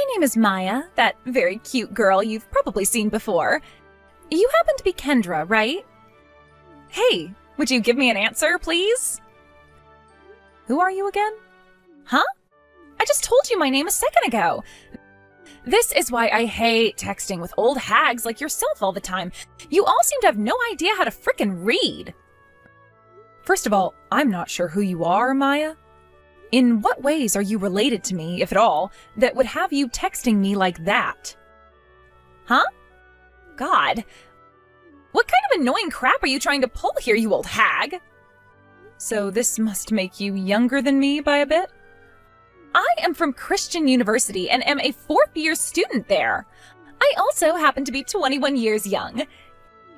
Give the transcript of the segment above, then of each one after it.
My name is Maya, that very cute girl you've probably seen before. You happen to be Kendra, right? Hey, would you give me an answer, please? Who are you again? Huh? I just told you my name a second ago. This is why I hate texting with old hags like yourself all the time. You all seem to have no idea how to frickin' read. First of all, I'm not sure who you are, Maya. In what ways are you related to me, if at all, that would have you texting me like that? Huh? God. What kind of annoying crap are you trying to pull here, you old hag? So this must make you younger than me by a bit? I am from Christian University and am a fourth-year student there. I also happen to be 21 years young.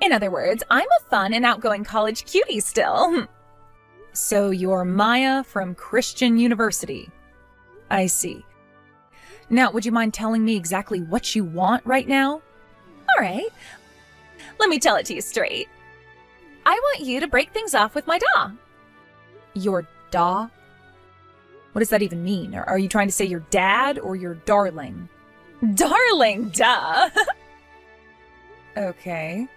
In other words, I'm a fun and outgoing college cutie still. So you're Maya from Christian University. I see. Now, would you mind telling me exactly what you want right now? All right. Let me tell it to you straight. I want you to break things off with my da. Your da? What does that even mean? Are you trying to say your dad or your darling? Darling, duh! Okay.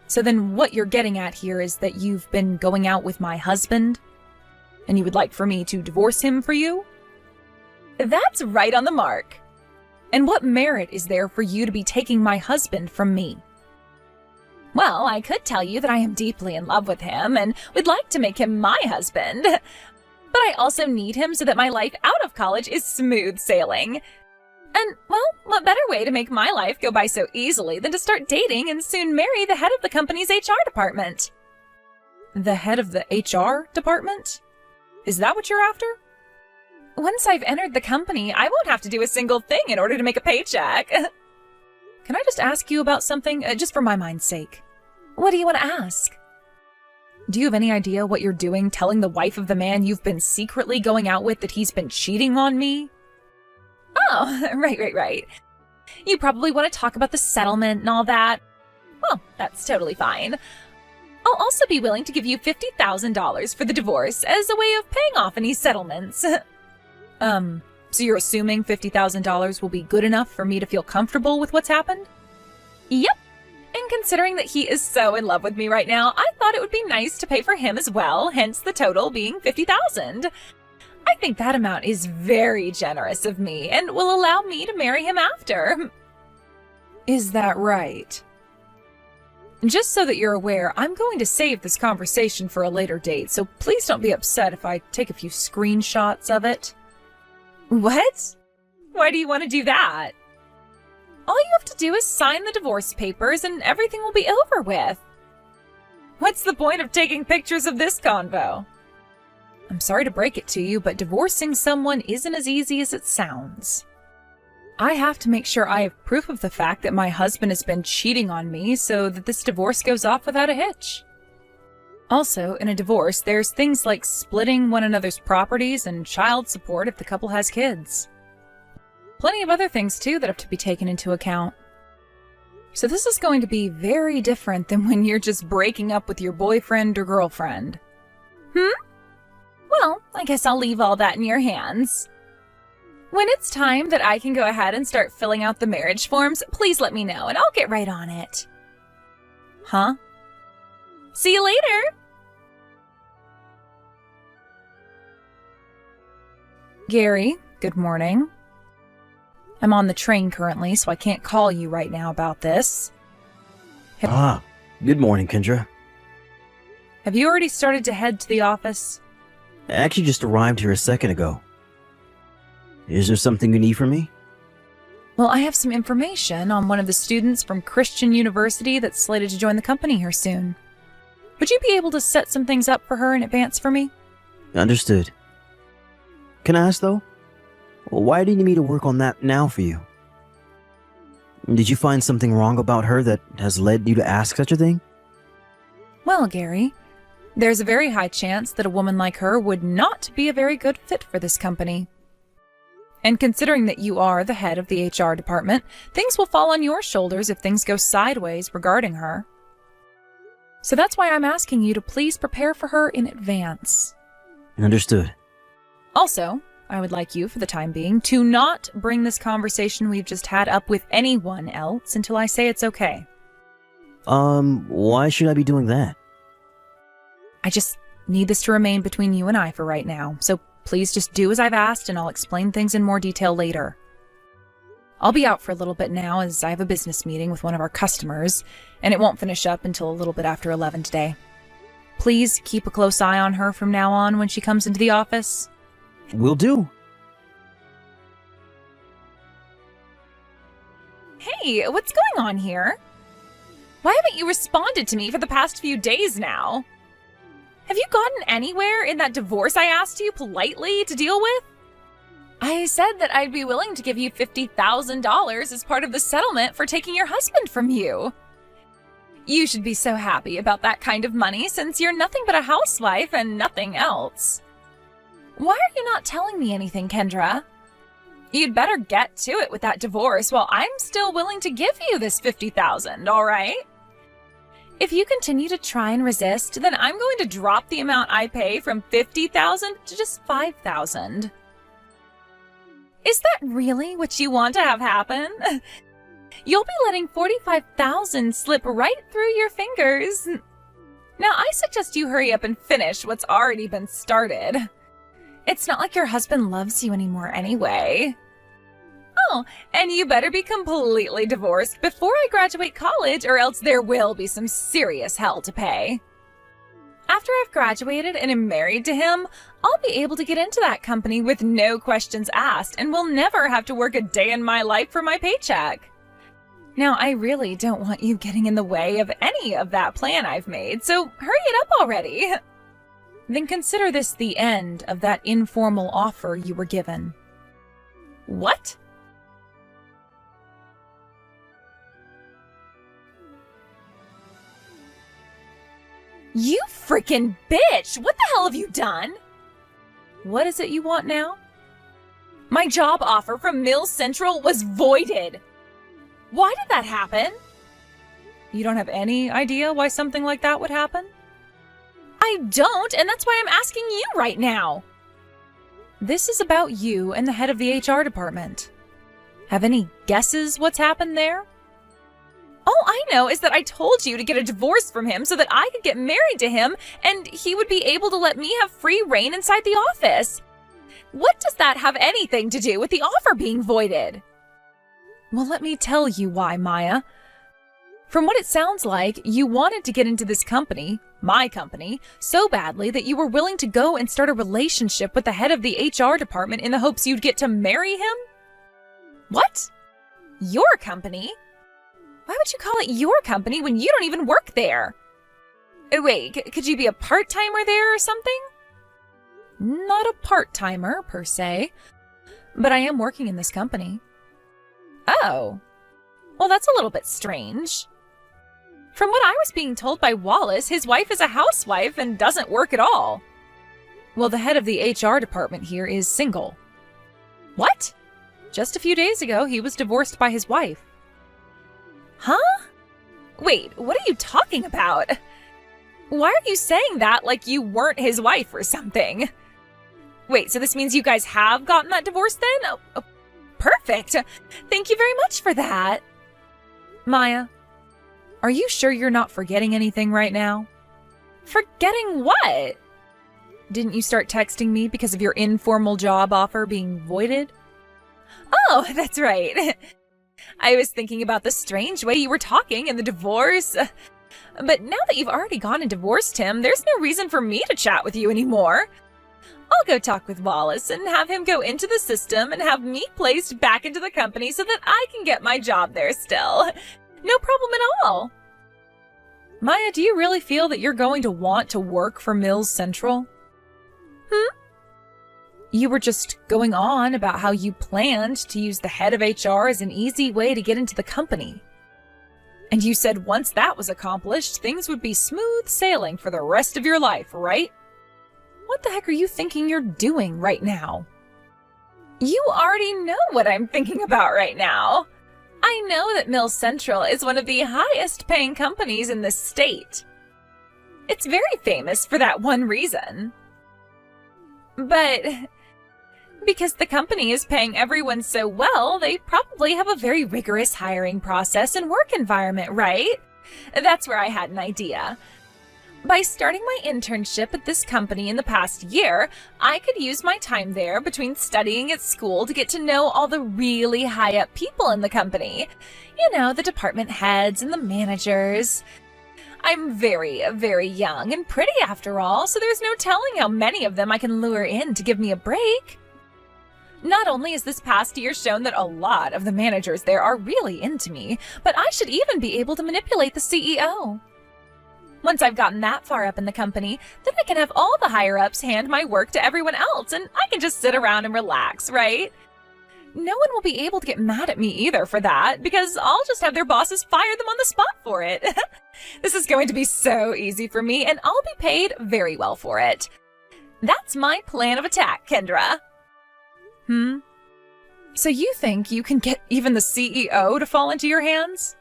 So then what you're getting at here is that you've been going out with my husband, and you would like for me to divorce him for you? That's right on the mark. And what merit is there for you to be taking my husband from me? Well, I could tell you that I am deeply in love with him and would like to make him my husband. But I also need him so that my life out of college is smooth sailing. And, well, what better way to make my life go by so easily than to start dating and soon marry the head of the company's HR department? The head of the HR department? Is that what you're after? Once I've entered the company, I won't have to do a single thing in order to make a paycheck. Can I just ask you about something, just for my mind's sake? What do you want to ask? Do you have any idea what you're doing telling the wife of the man you've been secretly going out with that he's been cheating on me? Oh, right. You probably want to talk about the settlement and all that. Well, that's totally fine. I'll also be willing to give you $50,000 for the divorce as a way of paying off any settlements. So you're assuming $50,000 will be good enough for me to feel comfortable with what's happened? Yep. And considering that he is so in love with me right now, I thought it would be nice to pay for him as well, hence the total being $50,000. I think that amount is very generous of me and will allow me to marry him after. Is that right? Just so that you're aware, I'm going to save this conversation for a later date, so please don't be upset if I take a few screenshots of it. What? Why do you want to do that? All you have to do is sign the divorce papers and everything will be over with. What's the point of taking pictures of this convo? I'm sorry to break it to you, but divorcing someone isn't as easy as it sounds. I have to make sure I have proof of the fact that my husband has been cheating on me so that this divorce goes off without a hitch. Also, in a divorce, there's things like splitting one another's properties and child support if the couple has kids. Plenty of other things, too, that have to be taken into account. So this is going to be very different than when you're just breaking up with your boyfriend or girlfriend. Well, I guess I'll leave all that in your hands. When it's time that I can go ahead and start filling out the marriage forms, please let me know and I'll get right on it. Huh? See you later! Gary, good morning. I'm on the train currently, so I can't call you right now about this. Good morning, Kendra. Have you already started to head to the office? I actually just arrived here a second ago. Is there something you need from me? Well, I have some information on one of the students from Christian University that's slated to join the company here soon. Would you be able to set some things up for her in advance for me? Understood. Can I ask, though? Why do you need me to work on that now for you? Did you find something wrong about her that has led you to ask such a thing? Well, Gary, there's a very high chance that a woman like her would not be a very good fit for this company. And considering that you are the head of the HR department, things will fall on your shoulders if things go sideways regarding her. So that's why I'm asking you to please prepare for her in advance. Understood. Also, I would like you, for the time being, to not bring this conversation we've just had up with anyone else until I say it's okay. Why should I be doing that? I just need this to remain between you and I for right now, so please just do as I've asked and I'll explain things in more detail later. I'll be out for a little bit now as I have a business meeting with one of our customers, and it won't finish up until a little bit after 11 today. Please keep a close eye on her from now on when she comes into the office. Will do. Hey, what's going on here? Why haven't you responded to me for the past few days now? Have you gotten anywhere in that divorce I asked you politely to deal with? I said that I'd be willing to give you $50,000 as part of the settlement for taking your husband from you. You should be so happy about that kind of money since you're nothing but a housewife and nothing else. Why are you not telling me anything, Kendra? You'd better get to it with that divorce while I'm still willing to give you this $50,000, all right? If you continue to try and resist, then I'm going to drop the amount I pay from $50,000 to just $5,000. Is that really what you want to have happen? You'll be letting $45,000 slip right through your fingers. Now, I suggest you hurry up and finish what's already been started. It's not like your husband loves you anymore anyway. Oh, and you better be completely divorced before I graduate college, or else there will be some serious hell to pay. After I've graduated and am married to him, I'll be able to get into that company with no questions asked and will never have to work a day in my life for my paycheck. Now, I really don't want you getting in the way of any of that plan I've made, so hurry it up already. Then consider this the end of that informal offer you were given. What? You freaking bitch! What the hell have you done? What is it you want now? My job offer from Mills Central was voided. Why did that happen? You don't have any idea why something like that would happen? I don't, and that's why I'm asking you right now. This is about you and the head of the HR department. Have any guesses what's happened there? All I know is that I told you to get a divorce from him so that I could get married to him and he would be able to let me have free reign inside the office. What does that have anything to do with the offer being voided? Well, let me tell you why, Maya. From what it sounds like, you wanted to get into this company, my company, so badly that you were willing to go and start a relationship with the head of the HR department in the hopes you'd get to marry him? What? Your company? Why would you call it your company when you don't even work there? Oh, wait, could you be a part-timer there or something? Not a part-timer, per se, but I am working in this company. Oh, well, that's a little bit strange. From what I was being told by Wallace, his wife is a housewife and doesn't work at all. Well, the head of the HR department here is single. What? Just a few days ago, he was divorced by his wife. Huh? Wait, what are you talking about? Why are you saying that like you weren't his wife or something? Wait, so this means you guys have gotten that divorce then? Oh, perfect. Thank you very much for that. Maya, are you sure you're not forgetting anything right now? Forgetting what? Didn't you start texting me because of your informal job offer being voided? Oh, that's right. I was thinking about the strange way you were talking and the divorce. But now that you've already gone and divorced him, there's no reason for me to chat with you anymore. I'll go talk with Wallace and have him go into the system and have me placed back into the company so that I can get my job there still. No problem at all. Maya, do you really feel that you're going to want to work for Mills Central? You were just going on about how you planned to use the head of HR as an easy way to get into the company. And you said once that was accomplished, things would be smooth sailing for the rest of your life, right? What the heck are you thinking you're doing right now? You already know what I'm thinking about right now. I know that Mills Central is one of the highest paying companies in the state. It's very famous for that one reason. But Because the company is paying everyone so well, they probably have a very rigorous hiring process and work environment, right? That's where I had an idea. By starting my internship at this company in the past year, I could use my time there between studying at school to get to know all the really high-up people in the company. You know, the department heads and the managers. I'm very, very young and pretty after all, so there's no telling how many of them I can lure in to give me a break. Not only has this past year shown that a lot of the managers there are really into me, but I should even be able to manipulate the CEO. Once I've gotten that far up in the company, then I can have all the higher-ups hand my work to everyone else, and I can just sit around and relax, right? No one will be able to get mad at me either for that, because I'll just have their bosses fire them on the spot for it. This is going to be so easy for me, and I'll be paid very well for it. That's my plan of attack, Kendra. So you think you can get even the CEO to fall into your hands?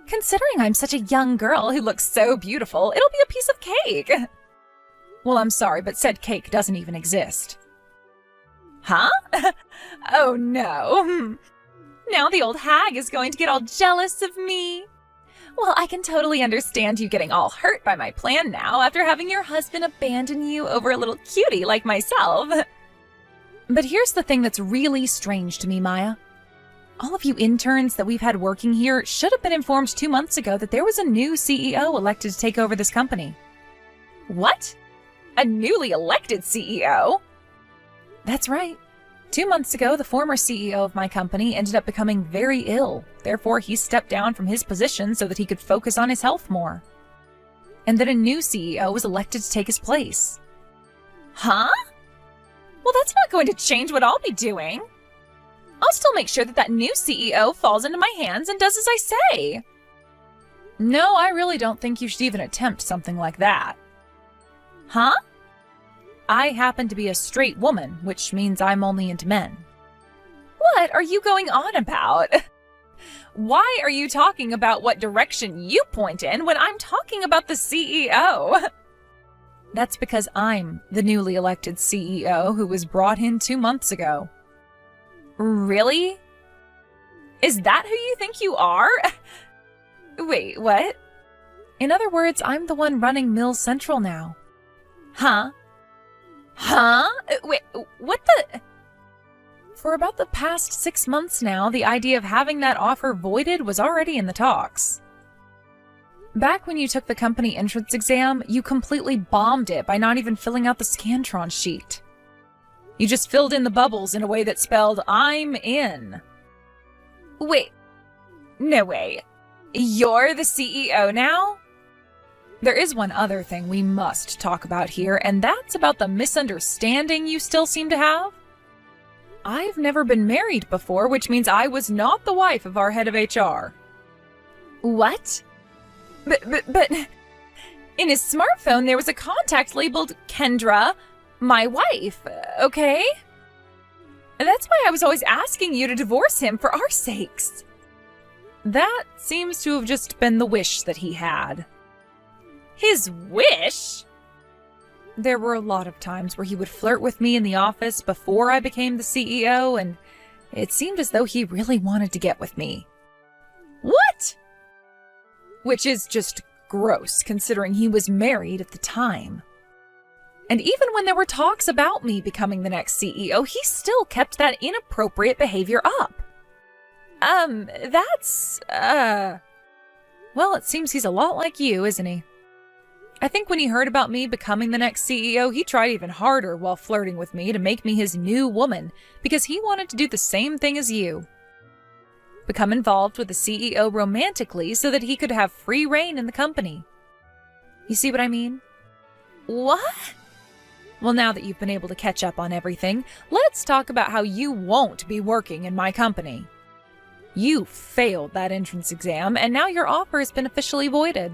Considering I'm such a young girl who looks so beautiful, it'll be a piece of cake. Well, I'm sorry, but said cake doesn't even exist. Huh? Oh no. Now the old hag is going to get all jealous of me. Well, I can totally understand you getting all hurt by my plan now after having your husband abandon you over a little cutie like myself. But here's the thing that's really strange to me, Maya. All of you interns that we've had working here should have been informed 2 months ago that there was a new CEO elected to take over this company. What? A newly elected CEO? That's right. 2 months ago, the former CEO of my company ended up becoming very ill. Therefore, he stepped down from his position so that he could focus on his health more. And then a new CEO was elected to take his place. Huh? Well, that's not going to change what I'll be doing. I'll still make sure that that new CEO falls into my hands and does as I say. No, I really don't think you should even attempt something like that. Huh? I happen to be a straight woman, which means I'm only into men. What are you going on about? Why are you talking about what direction you point in when I'm talking about the CEO? That's because I'm the newly elected CEO who was brought in 2 months ago. Really? Is that who you think you are? Wait, what? In other words, I'm the one running Mill Central now. Huh? Huh? Wait, what the? For about the past 6 months now, the idea of having that offer voided was already in the talks. Back when you took the company entrance exam, you completely bombed it by not even filling out the Scantron sheet. You just filled in the bubbles in a way that spelled, I'm in. Wait. No way. You're the CEO now? There is one other thing we must talk about here, and that's about the misunderstanding you still seem to have. I've never been married before, which means I was not the wife of our head of HR. What? But in his smartphone there was a contact labeled Kendra, my wife, okay? That's why I was always asking you to divorce him for our sakes. That seems to have just been the wish that he had. His wish? There were a lot of times where he would flirt with me in the office before I became the CEO, and it seemed as though he really wanted to get with me. What? Which is just gross, considering he was married at the time. And even when there were talks about me becoming the next CEO, he still kept that inappropriate behavior up. Well, it seems he's a lot like you, isn't he? I think when he heard about me becoming the next CEO, he tried even harder while flirting with me to make me his new woman, because he wanted to do the same thing as you. Become involved with the CEO romantically so that he could have free reign in the company. You see what I mean? What? Well, now that you've been able to catch up on everything, let's talk about how you won't be working in my company. You failed that entrance exam, and now your offer has been officially voided.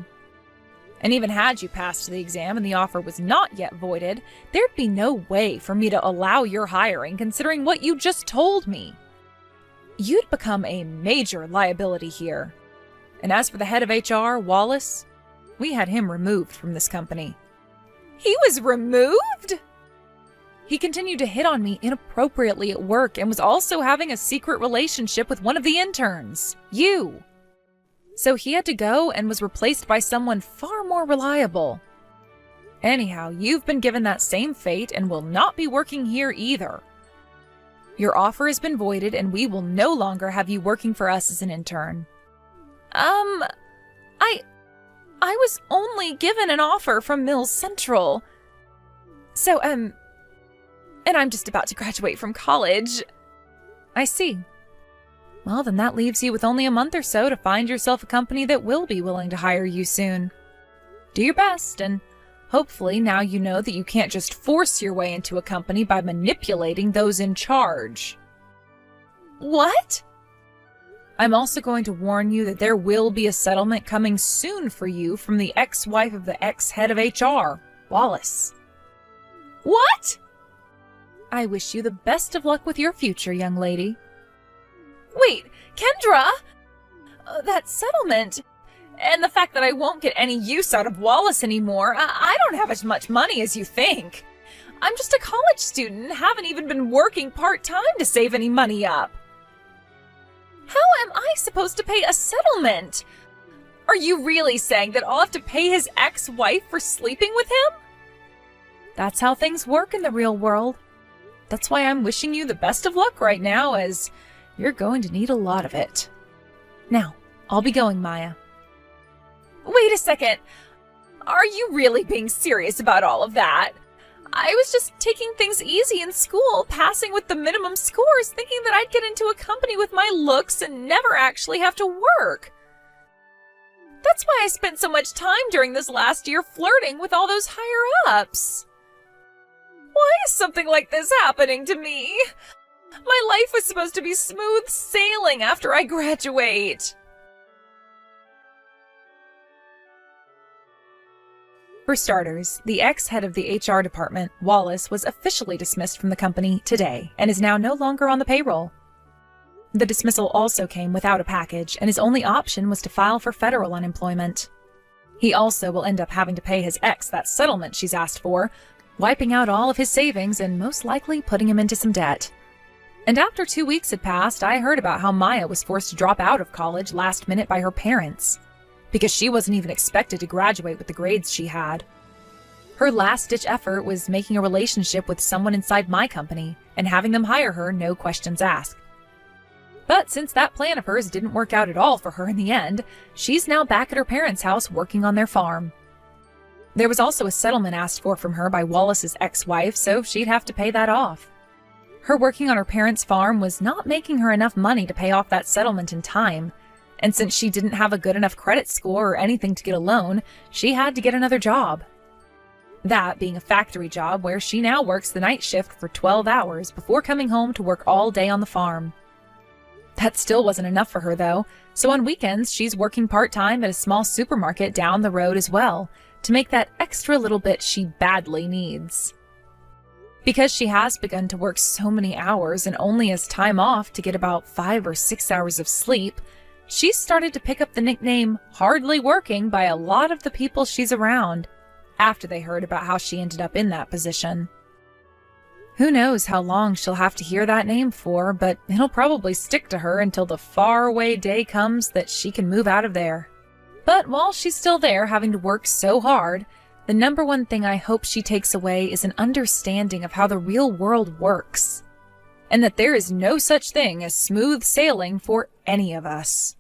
And even had you passed the exam and the offer was not yet voided, there'd be no way for me to allow your hiring considering what you just told me. You'd become a major liability here. And as for the head of HR, Wallace, we had him removed from this company. He was removed? He continued to hit on me inappropriately at work and was also having a secret relationship with one of the interns, you. So he had to go and was replaced by someone far more reliable. Anyhow, you've been given that same fate and will not be working here either. Your offer has been voided and we will no longer have you working for us as an intern. I was only given an offer from Mills Central. So, and I'm just about to graduate from college. I see. Well, then that leaves you with only a month or so to find yourself a company that will be willing to hire you soon. Do your best, and hopefully now you know that you can't just force your way into a company by manipulating those in charge. What? I'm also going to warn you that there will be a settlement coming soon for you from the ex-wife of the ex-head of HR, Wallace. What? I wish you the best of luck with your future, young lady. Wait, Kendra! That settlement, and the fact that I won't get any use out of Wallace anymore, I don't have as much money as you think. I'm just a college student and haven't even been working part-time to save any money up. How am I supposed to pay a settlement? Are you really saying that I'll have to pay his ex-wife for sleeping with him? That's how things work in the real world. That's why I'm wishing you the best of luck right now, as you're going to need a lot of it. Now, I'll be going, Maya. Wait a second. Are you really being serious about all of that? I was just taking things easy in school, passing with the minimum scores, thinking that I'd get into a company with my looks and never actually have to work. That's why I spent so much time during this last year flirting with all those higher-ups. Why is something like this happening to me? My life was supposed to be smooth sailing after I graduate. For starters, the ex-head of the HR department, Wallace, was officially dismissed from the company today and is now no longer on the payroll. The dismissal also came without a package, and his only option was to file for federal unemployment. He also will end up having to pay his ex that settlement she's asked for, wiping out all of his savings and most likely putting him into some debt. And after 2 weeks had passed, I heard about how Maya was forced to drop out of college last minute by her parents, because she wasn't even expected to graduate with the grades she had. Her last-ditch effort was making a relationship with someone inside my company and having them hire her, no questions asked. But since that plan of hers didn't work out at all for her in the end, she's now back at her parents' house working on their farm. There was also a settlement asked for from her by Wallace's ex-wife, so she'd have to pay that off. Her working on her parents' farm was not making her enough money to pay off that settlement in time, and since she didn't have a good enough credit score or anything to get a loan, she had to get another job. That being a factory job where she now works the night shift for 12 hours before coming home to work all day on the farm. That still wasn't enough for her, though, so on weekends she's working part-time at a small supermarket down the road as well, to make that extra little bit she badly needs. Because she has begun to work so many hours and only has time off to get about 5 or 6 hours of sleep, she's started to pick up the nickname hardly working by a lot of the people she's around, after they heard about how she ended up in that position. Who knows how long she'll have to hear that name for, but it'll probably stick to her until the faraway day comes that she can move out of there. But while she's still there having to work so hard, the number one thing I hope she takes away is an understanding of how the real world works, and that there is no such thing as smooth sailing for any of us.